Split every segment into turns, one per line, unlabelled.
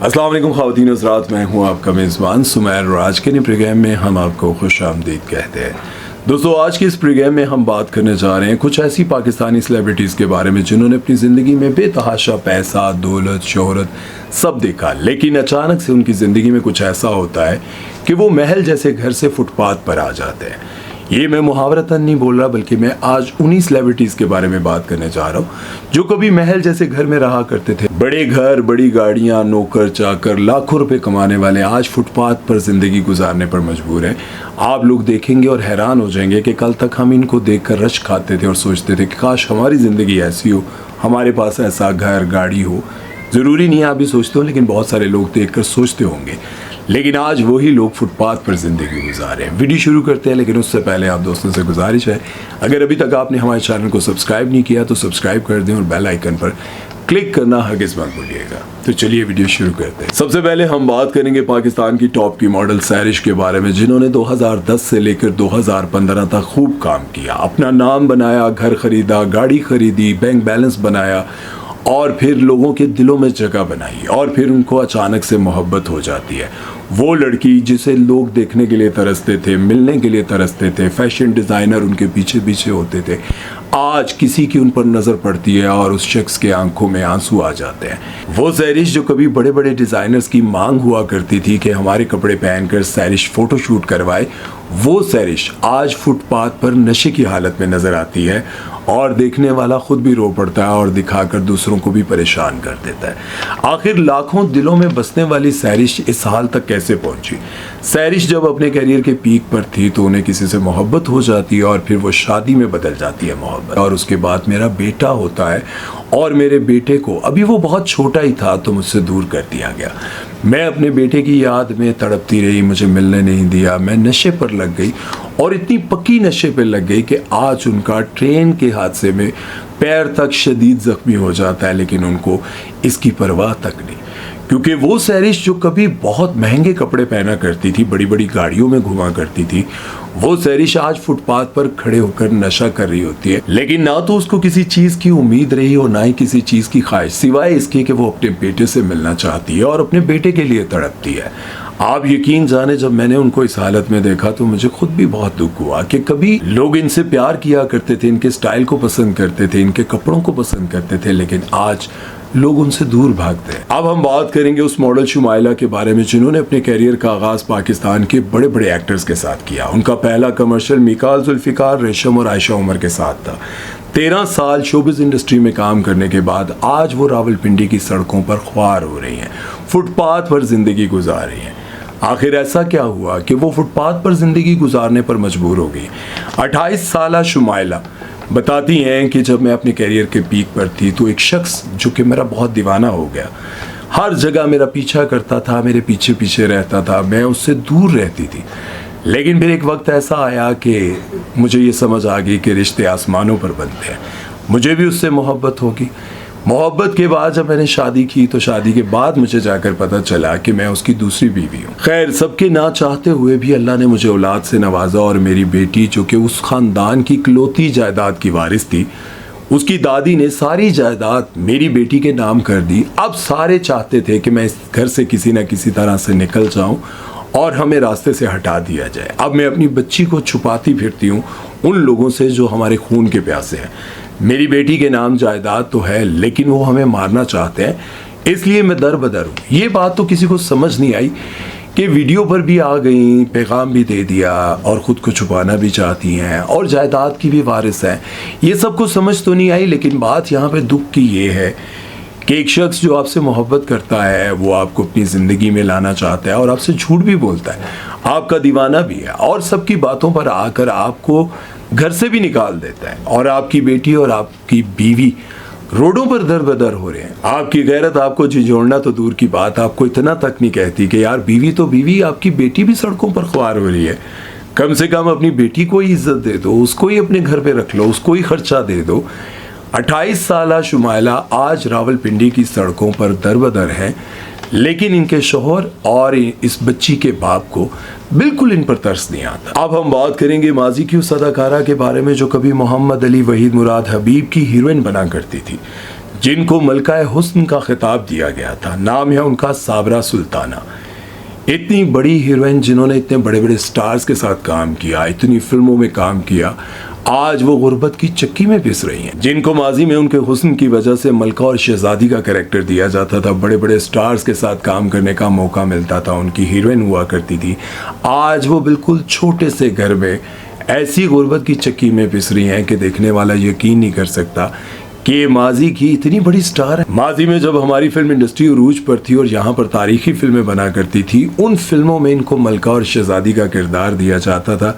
अस्सलाम वालेकुम ख़वातीन हज़रात, मैं हूं आपका मेज़बान सुमैर और आज के नए प्रोग्राम में हम आपको खुश आमदीद कहते हैं। दोस्तों, आज के इस प्रोग्राम में हम बात करने जा रहे हैं कुछ ऐसी पाकिस्तानी सेलिब्रिटीज़ के बारे में जिन्होंने अपनी ज़िंदगी में बेतहाशा पैसा, दौलत, शोहरत सब देखा, लेकिन अचानक से उनकी ज़िंदगी में कुछ ऐसा होता है कि वो महल जैसे घर से फुटपाथ पर आ जाते हैं। ये मैं मुहावरतन नहीं बोल रहा, बल्कि मैं आज उन्हीं सेलिब्रिटीज़ के बारे में बात करने जा रहा हूँ जो कभी महल जैसे घर में रहा करते थे। बड़े घर, बड़ी गाड़ियाँ, नौकर चाकर, लाखों रुपए कमाने वाले आज फुटपाथ पर ज़िंदगी गुजारने पर मजबूर हैं। आप लोग देखेंगे और हैरान हो जाएंगे कि कल तक हम इनको देखकर रश खाते थे और सोचते थे कि काश हमारी ज़िंदगी ऐसी हो, हमारे पास ऐसा घर, गाड़ी हो। ज़रूरी नहीं है आप भी सोचते हो, लेकिन बहुत सारे लोग देखकर सोचते होंगे। लेकिन आज वही लोग फुटपाथ पर ज़िंदगी गुजार रहे हैं। वीडियो शुरू करते हैं, लेकिन उससे पहले आप दोस्तों से गुजारिश है, अगर अभी तक आपने हमारे चैनल को सब्सक्राइब नहीं किया तो सब्सक्राइब कर दें और बेल आइकन पर क्लिक करना हरगिज़ मत भूलिएगा। तो चलिए वीडियो शुरू करते हैं। सबसे पहले हम बात करेंगे पाकिस्तान की टॉप की मॉडल सैरिश के बारे में, जिन्होंने 2010 से लेकर 2015 तक खूब काम किया, अपना नाम बनाया, घर खरीदा, गाड़ी खरीदी, बैंक बैलेंस बनाया और फिर लोगों के दिलों में जगह बनाई और फिर उनको अचानक से मोहब्बत हो जाती है। वो लड़की जिसे लोग देखने के लिए तरसते थे, मिलने के लिए तरसते थे, फैशन डिज़ाइनर उनके पीछे पीछे होते थे, आज किसी की उन पर नज़र पड़ती है और उस शख्स के आंखों में आंसू आ जाते हैं। वो सैरिश जो कभी बड़े बड़े डिज़ाइनर्स की मांग हुआ करती थी कि हमारे कपड़े पहनकर सैरिश फ़ोटोशूट करवाए, वो सैरिश आज फुटपाथ पर नशे की हालत में नज़र आती है और देखने वाला खुद भी रो पड़ता है और दिखाकर दूसरों को भी परेशान कर देता है। आखिर लाखों दिलों में बसने वाली सैरिश इस हाल तक कैसे पहुंची? सैरिश जब अपने करियर के पीक पर थी तो उन्हें किसी से मोहब्बत हो जाती है और फिर वो शादी में बदल जाती है मोहब्बत, और उसके बाद मेरा बेटा होता है और मेरे बेटे को, अभी वो बहुत छोटा ही था तो मुझसे दूर कर दिया गया। मैं अपने बेटे की याद में तड़पती रही, मुझे मिलने नहीं दिया, मैं नशे पर लग गई और इतनी पक्की नशे पर लग गई कि आज उनका ट्रेन के हादसे में पैर तक शदीद ज़ख्मी हो जाता है, लेकिन उनको इसकी परवाह तक नहीं, क्योंकि वो सैरिश जो कभी बहुत महंगे कपड़े पहना करती थी, बड़ी बड़ी गाड़ियों में घुमा करती थी, वो सैरिश आज फुटपाथ पर खड़े होकर नशा कर रही होती है। लेकिन ना तो उसको किसी चीज़ की उम्मीद रही और ना ही किसी चीज़ की ख्वाहिश, सिवाय इसके कि वो अपने बेटे से मिलना चाहती है और अपने बेटे के लिए तड़पती है। आप यकीन जाने, जब मैंने उनको इस हालत में देखा तो मुझे खुद भी बहुत दुख हुआ कि कभी लोग इनसे प्यार किया करते थे, इनके स्टाइल को पसंद करते थे, इनके कपड़ों को पसंद करते थे, लेकिन आज लोग उनसे दूर भागते हैं। अब हम बात करेंगे उस मॉडल शुमाइला के बारे में जिन्होंने अपने करियर का आगाज पाकिस्तान के बड़े बड़े एक्टर्स के साथ किया। उनका पहला कमर्शियल मिकाल जुल्फिकार, रेशम और आयशा उमर के साथ था। 13 साल शोबिज़ इंडस्ट्री में काम करने के बाद आज वो रावलपिंडी की सड़कों पर ख्वार हो रही हैं, फुटपाथ पर जिंदगी गुजार रही हैं। आखिर ऐसा क्या हुआ कि वो फुटपाथ पर जिंदगी गुजारने पर मजबूर हो गई? 28 साल शुमाइला बताती हैं कि जब मैं अपने करियर के पीक पर थी तो एक शख्स जो कि मेरा बहुत दीवाना हो गया, हर जगह मेरा पीछा करता था, मेरे पीछे पीछे रहता था, मैं उससे दूर रहती थी। लेकिन फिर एक वक्त ऐसा आया कि मुझे ये समझ आ गई कि रिश्ते आसमानों पर बनते हैं। मुझे भी उससे मोहब्बत होगी। मोहब्बत के बाद जब मैंने शादी की तो शादी के बाद मुझे जाकर पता चला कि मैं उसकी दूसरी बीवी हूँ। खैर, सबके ना चाहते हुए भी अल्लाह ने मुझे औलाद से नवाजा और मेरी बेटी, जो कि उस खानदान की इकलौती जायदाद की वारिस थी, उसकी दादी ने सारी जायदाद मेरी बेटी के नाम कर दी। अब सारे चाहते थे कि मैं इस घर से किसी न किसी तरह से निकल जाऊँ और हमें रास्ते से हटा दिया जाए। अब मैं अपनी बच्ची को छुपाती फिरती हूँ उन लोगों से जो हमारे खून के प्यासे हैं। मेरी बेटी के नाम जायदाद तो है, लेकिन वो हमें मारना चाहते हैं, इसलिए मैं दर बदर हूँ। ये बात तो किसी को समझ नहीं आई कि वीडियो पर भी आ गई, पैगाम भी दे दिया और ख़ुद को छुपाना भी चाहती हैं और जायदाद की भी वारिस हैं। ये सब कुछ समझ तो नहीं आई, लेकिन बात यहाँ पे दुख की ये है कि एक शख्स जो आपसे मोहब्बत करता है वो आपको अपनी ज़िंदगी में लाना चाहता है और आपसे झूठ भी बोलता है, आपका दीवाना भी है और सबकी बातों पर आकर आपको घर से भी निकाल देता है, और आपकी बेटी और आपकी बीवी रोडों पर दर बदर हो रहे हैं। आपकी गैरत आपको झिझोड़ना तो दूर की बात, आपको इतना तक नहीं कहती कि यार बीवी तो बीवी, आपकी बेटी भी सड़कों पर ख्वार हो रही है, कम से कम अपनी बेटी को ही इज्जत दे दो, उसको ही अपने घर पे रख लो, उसको ही खर्चा दे दो। 28 साल शुमाइला आज रावलपिंडी की सड़कों पर दर बदर है, लेकिन इनके शोहर और इस बच्ची के बाप को बिल्कुल इन पर तरस नहीं आता। अब हम बात करेंगे माजी की उस अदाकारा के बारे में जो कभी मोहम्मद अली वहीद मुराद हबीब की हीरोइन बना करती थी, जिनको मलकाए हुस्न का खिताब दिया गया था। नाम है उनका साबरा सुल्ताना। इतनी बड़ी हीरोइन जिन्होंने इतने बड़े बड़े स्टार्स के साथ काम किया, इतनी फिल्मों में काम किया, आज वो गुर्बत की चक्की में पिस रही हैं। जिनको माजी में उनके हुस्न की वजह से मलका और शहजादी का कैरेक्टर दिया जाता था, बड़े बड़े स्टार्स के साथ काम करने का मौका मिलता था, उनकी हीरोइन हुआ करती थी, आज वो बिल्कुल छोटे से घर में ऐसी गुर्बत की चक्की में पिस रही हैं कि देखने वाला यकीन नहीं कर सकता कि माजी की इतनी बड़ी स्टार है। माजी में जब हमारी फिल्म इंडस्ट्री उरूज पर थी और यहाँ पर तारीखी फिल्में बना करती थी, उन फिल्मों में इनको मलका और शहजादी का किरदार दिया जाता था।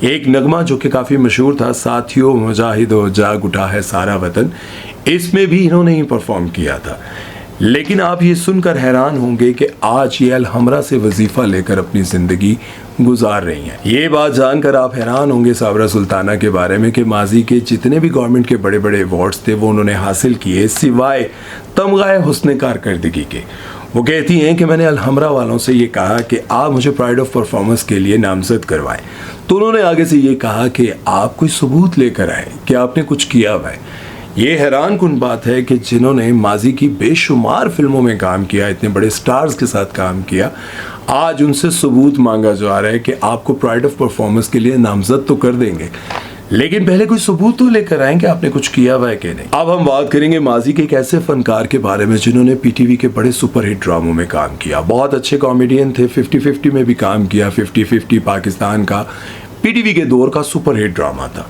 एक नगमा जो कि काफ़ी मशहूर था, साथियों मुजाहिदो जाग उठा है सारा वतन, इसमें भी इन्होंने ही परफॉर्म किया था। लेकिन आप ये सुनकर हैरान होंगे कि आज ये अलहमरा से वजीफ़ा लेकर अपनी ज़िंदगी गुजार रही हैं। ये बात जानकर आप हैरान होंगे साबरा सुल्ताना के बारे में कि माजी के जितने भी गवर्नमेंट के बड़े बड़े अवार्ड्स थे वो उन्होंने हासिल किए, सिवाय तमगाए हुस्न कारकर्दगी के। वो कहती हैं कि मैंने अलहमरा वालों से ये कहा कि आप मुझे प्राइड ऑफ परफॉर्मेंस के लिए नामजद करवाएं, तो उन्होंने आगे से ये कहा कि आप कोई सबूत लेकर आए कि आपने कुछ किया हुआ है। ये हैरान कुन बात है कि जिन्होंने माजी की बेशुमार फिल्मों में काम किया, इतने बड़े स्टार्स के साथ काम किया, आज उनसे सबूत मांगा जा रहा है कि आपको प्राइड ऑफ परफॉर्मेंस के लिए नामजद तो कर देंगे, लेकिन पहले कोई सबूत तो लेकर आएं कि आपने कुछ किया हुआ है कि नहीं। अब हम बात करेंगे माजी के एक ऐसे फनकार के बारे में जिन्होंने पीटीवी के बड़े सुपरहिट ड्रामों में काम किया, बहुत अच्छे कॉमेडियन थे, 50-50 में भी काम किया। 50-50 पाकिस्तान का पीटीवी के दौर का सुपरहिट ड्रामा था,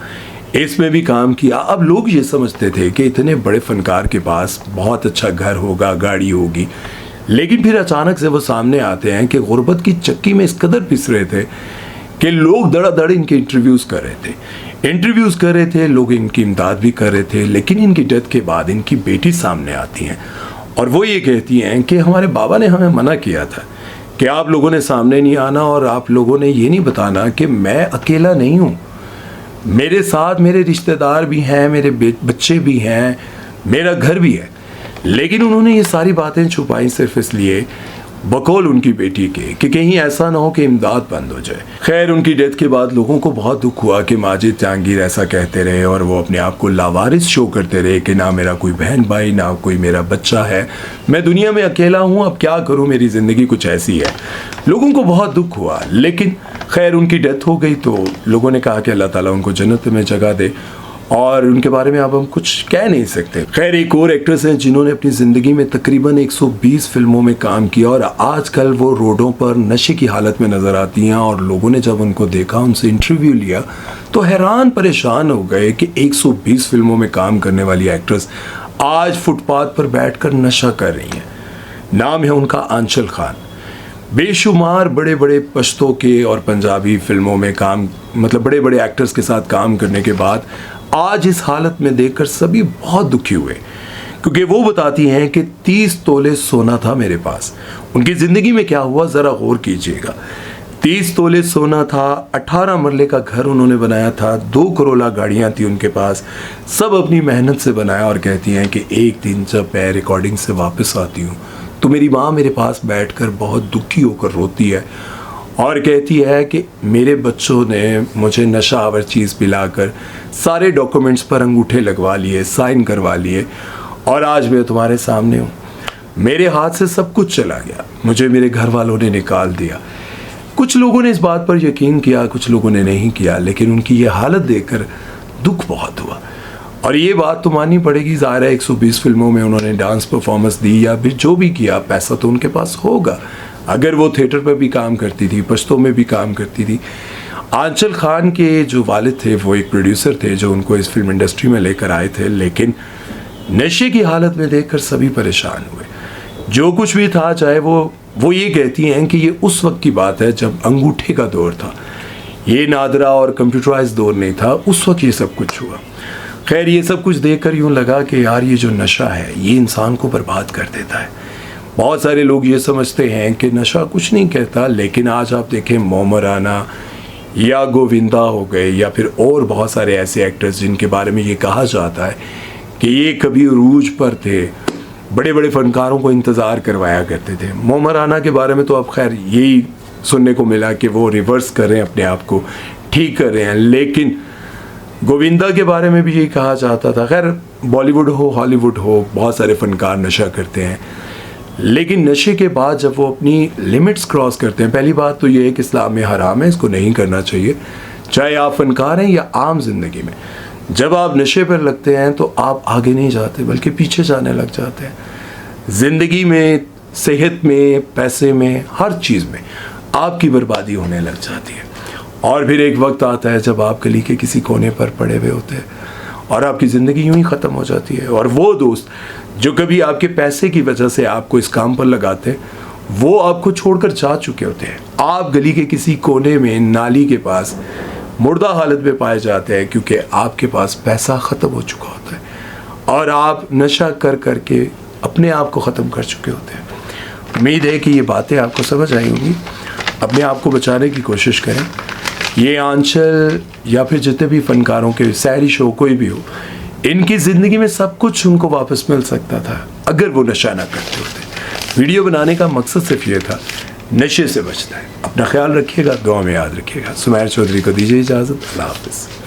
इसमें भी काम किया। अब लोग ये समझते थे कि इतने बड़े फनकार के पास बहुत अच्छा घर होगा, गाड़ी होगी, लेकिन फिर अचानक से वो सामने आते हैं कि गुर्बत की चक्की में इस कदर पिस रहे थे कि लोग धड़ाधड़ इनके इंटरव्यूज़ कर रहे थे, लोग इनकी इमदाद भी कर रहे थे। लेकिन इनकी डेथ के बाद इनकी बेटी सामने आती हैं और वो ये कहती हैं कि हमारे बाबा ने हमें मना किया था कि आप लोगों ने सामने नहीं आना और आप लोगों ने ये नहीं बताना कि मैं अकेला नहीं हूँ, मेरे साथ मेरे रिश्तेदार भी हैं, मेरे बच्चे भी हैं, मेरा घर भी है। लेकिन उन्होंने ये सारी बातें छुपाई सिर्फ इसलिए, बकौल उनकी बेटी के, कि कहीं ऐसा ना हो कि इमदाद बंद हो जाए। खैर, उनकी डेथ के बाद लोगों को बहुत दुख हुआ कि माजिद जहांगीर ऐसा कहते रहे और वो अपने आप को लावारिस शो करते रहे कि ना मेरा कोई बहन भाई, ना कोई मेरा बच्चा है, मैं दुनिया में अकेला हूँ, अब क्या करूँ, मेरी ज़िंदगी कुछ ऐसी है। लोगों को बहुत दुख हुआ। लेकिन खैर, उनकी डेथ हो गई तो लोगों ने कहा कि अल्लाह ताला उनको जन्नत में जगह दे, और उनके बारे में अब हम कुछ कह नहीं सकते। खैर, एक और एक्ट्रेस हैं जिन्होंने अपनी ज़िंदगी में तकरीबन 120 फिल्मों में काम किया और आजकल वो रोडों पर नशे की हालत में नज़र आती हैं, और लोगों ने जब उनको देखा, उनसे इंटरव्यू लिया, तो हैरान परेशान हो गए कि 120 फिल्मों में काम करने वाली एक्ट्रेस आज फुटपाथ पर बैठकर नशा कर रही हैं। नाम है उनका आंचल खान। बेशुमार बड़े बड़े पश्तो के और पंजाबी फिल्मों में काम, मतलब बड़े बड़े एक्टर्स के साथ काम करने के बाद आज इस हालत में देखकर सभी बहुत दुखी हुए, क्योंकि वो बताती हैं कि 30 तोले सोना था मेरे पास। उनकी ज़िंदगी में क्या हुआ ज़रा गौर कीजिएगा। 30 तोले सोना था, 18 मरले का घर उन्होंने बनाया था, 2 करोला गाड़ियाँ थी उनके पास, सब अपनी मेहनत से बनाया। और कहती हैं कि एक दिन जब मैं रिकॉर्डिंग से वापस आती हूँ तो मेरी माँ मेरे पास बैठकर बहुत दुखी होकर रोती है और कहती है कि मेरे बच्चों ने मुझे नशा आवर चीज़ पिलाकर सारे डॉक्यूमेंट्स पर अंगूठे लगवा लिए, साइन करवा लिए, और आज मैं तुम्हारे सामने हूँ। मेरे हाथ से सब कुछ चला गया, मुझे मेरे घर वालों ने निकाल दिया। कुछ लोगों ने इस बात पर यकीन किया, कुछ लोगों ने नहीं किया, लेकिन उनकी ये हालत देखकर दुख बहुत हुआ। और ये बात तो माननी पड़ेगी, ज़ाहिर है 120 फिल्मों में उन्होंने डांस परफॉर्मेंस दी या फिर जो भी किया, पैसा तो उनके पास होगा। अगर वो थिएटर पर भी काम करती थी, पश्तों में भी काम करती थी। आंचल खान के जो वालिद थे वो एक प्रोड्यूसर थे जो उनको इस फिल्म इंडस्ट्री में लेकर आए थे, लेकिन नशे की हालत में देखकर सभी परेशान हुए। जो कुछ भी था, चाहे वो ये कहती हैं कि ये उस वक्त की बात है जब अंगूठे का दौर था, ये नादरा और कंप्यूटराइज दौर नहीं था, उस वक्त ये सब कुछ हुआ। खैर, ये सब कुछ देखकर यूँ लगा कि यार ये जो नशा है ये इंसान को बर्बाद कर देता है। बहुत सारे लोग ये समझते हैं कि नशा कुछ नहीं कहता, लेकिन आज आप देखें मोहम्मद राना या गोविंदा हो गए या फिर और बहुत सारे ऐसे एक्टर्स जिनके बारे में ये कहा जाता है कि ये कभी उरूज पर थे, बड़े बड़े फनकारों को इंतज़ार करवाया करते थे। मोहम्मद राना के बारे में तो अब खैर यही सुनने को मिला कि वो रिवर्स कर रहे हैं, अपने आप को ठीक कर रहे हैं, लेकिन गोविंदा के बारे में भी यही कहा जाता था। खैर, बॉलीवुड हो हॉलीवुड हो, बहुत सारे फनकार नशा करते हैं, लेकिन नशे के बाद जब वो अपनी लिमिट्स क्रॉस करते हैं, पहली बात तो ये है कि इस्लाम में हराम है, इसको नहीं करना चाहिए, चाहे आप फनकार हैं या आम जिंदगी में। जब आप नशे पर लगते हैं तो आप आगे नहीं जाते बल्कि पीछे जाने लग जाते हैं। ज़िंदगी में, सेहत में, पैसे में, हर चीज़ में आपकी बर्बादी होने लग जाती है। और फिर एक वक्त आता है जब आप गली के किसी कोने पर पड़े हुए होते हैं और आपकी ज़िंदगी यूं ही ख़त्म हो जाती है। और वो दोस्त जो कभी आपके पैसे की वजह से आपको इस काम पर लगाते हैं, वो आपको छोड़कर जा चुके होते हैं। आप गली के किसी कोने में नाली के पास मुर्दा हालत में पाए जाते हैं क्योंकि आपके पास पैसा ख़त्म हो चुका होता है और आप नशा कर कर के अपने आप को ख़त्म कर चुके होते हैं। उम्मीद है कि ये बातें आपको समझ आई होंगी। अपने आप को बचाने की कोशिश करें। ये आंचल या फिर जितने भी फनकारों के सैरी शो कोई भी हो, इनकी ज़िंदगी में सब कुछ उनको वापस मिल सकता था अगर वो नशा ना करते होते। वीडियो बनाने का मकसद सिर्फ ये था, नशे से बचना है। अपना ख्याल रखिएगा, दुआ में याद रखिएगा। सुमैर चौधरी को दीजिए इजाज़त। अल्लाह हाफ़िज़।